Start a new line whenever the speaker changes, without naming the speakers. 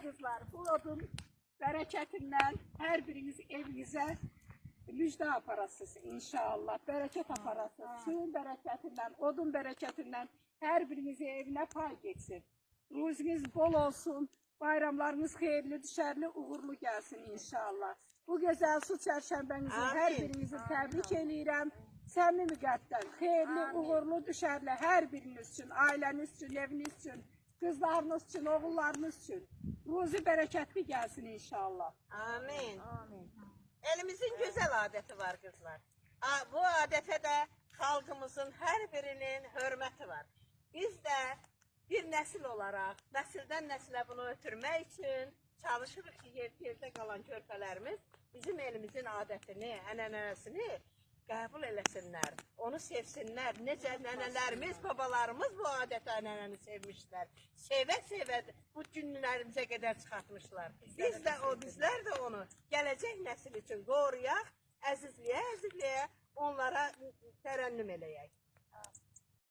qızlar, bu odun bərəkətindən hər biriniz evinizə müjdə aparasınız inşallah. Bərəkət aparasınız. Suyun bərəkətindən, odun bərəkətindən hər birinizin evinə pay geçsin. Ruziniz bol olsun. Bayramlarınız xeyirli, düşərli, uğurlu gəlsin inşallah. Bu gözəl su çərşənbənizi hər birinizi təbrik edirəm. Səmimi qəlbdən xeyirli, uğurlu, düşərli hər biriniz üçün, ailəniz üçün, eviniz üçün, qızlarınız üçün, oğullarınız üçün ruzi bərəkətli gəlsin inşallah.
Amin. Elimizin gözəl adəti var qızlar. Bu adətə də xalqımızın hər birinin hörməti var. Biz də bir nəsil olaraq, nəsildən nəsilə bunu ötürmək üçün çalışırıq ki, yerdə qalan körpələrimiz bizim elimizin adətini, ənənəsini qəbul eləsinlər, onu sevsinlər. Necə nənələrimiz, babalarımız bu adət ənənəni sevmişlər. Sevə-sevə bu günlərimizə qədər çıxartmışlar. Bizlər də onu gələcək nəsil üçün qoruyaq, əzizliyə, onlara tərənnüm eləyək.